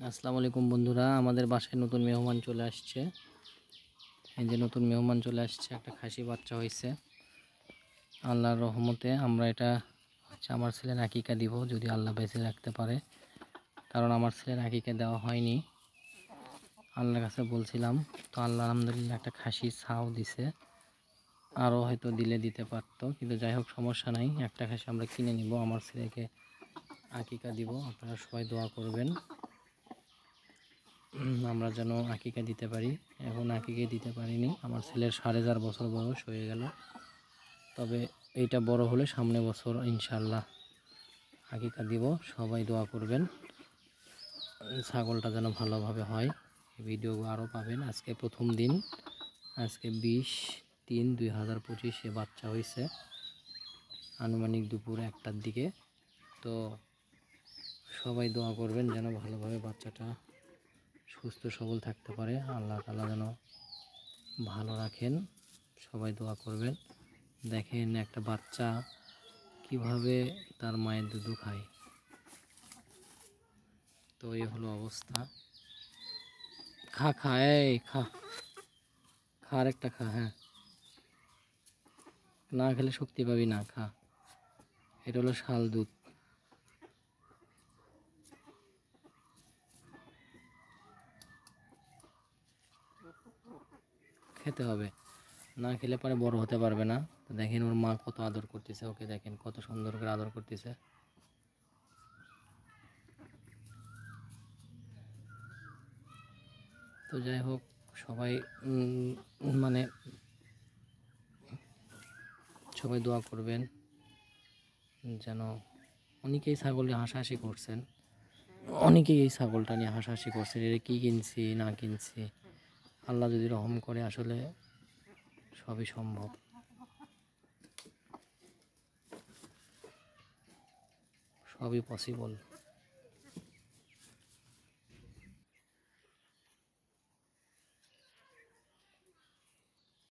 আসসালামু আলাইকুম বন্ধুরা, আমাদের বাসায় নতুন মেহমান চলে আসছে। এই যে নতুন মেহমান চলে আসছে, একটা খাসি বাচ্চা হয়েছে আল্লাহর রহমতে। আমরা এটা আমার ছেলের আকিকা দিব যদি আল্লাহ বেঁচে রাখতে পারে, কারণ আমার ছেলের আকিকা দেওয়া হয়নি। আল্লাহর কাছে বলছিলাম, তো আল্লাহ আলহামদুলিল্লাহ একটা খাসি ছাও দিছে। আরও হয়তো দিতে পারতো, কিন্তু যাই হোক সমস্যা নাই, একটা খাসি আমরা কিনে নিব। আমার ছেলেকে আকিকা দিব, আপনারা সবাই দোয়া করবেন আমরা যেন আকিকা দিতে পারি। এখন আকিকা দিতে পারিনি, আমার ছেলের 4.5 বছর বয়স হয়ে গেল। তবে এইটা বড় হলে সামনে বছর ইনশাল্লাহ আকিকা দিব। সবাই দোয়া করবেন ছাগলটা যেন ভালোভাবে হয়। ভিডিও আরও পাবেন। আজকে প্রথম দিন, আজকে 20/3/2025 বাচ্চা হয়েছে আনুমানিক দুপুর 1টার দিকে। তো সবাই দোয়া করবেন যেন ভালোভাবে বাচ্চাটা সুস্থ সবল থাকতে পারে, আল্লাহ তাআলা যেন ভালো রাখেন। সবাই দোয়া করবেন। দেখেন একটা বাচ্চা কিভাবে তার মায়ের দুধ খায়। তো এই হলো অবস্থা। খা খা, এই খা খা, আরেকটা খা। হ্যাঁ, না খেলে শক্তি পাবি না, খা। এটা হলো শাল দুধ। খেতে হবে, না খেলে পরে বড় হতে পারবে না। তো দেখেন ওর মা কত আদর করতেছে ওকে, দেখেন কত সুন্দর করে আদর করতেছে। তো যাই হোক, সবাই মানে সবাই দোয়া করবেন যেন। অনেকেই ছাগল নিয়ে হাসাহাসি করছেন, অনেকেই এই ছাগলটা নিয়ে হাসাহাসি করছেন, এটা কী কিনছি না কিনছি। আল্লাহ যদি রহম করে, আসলে সবই সম্ভব। সবই পসিবল।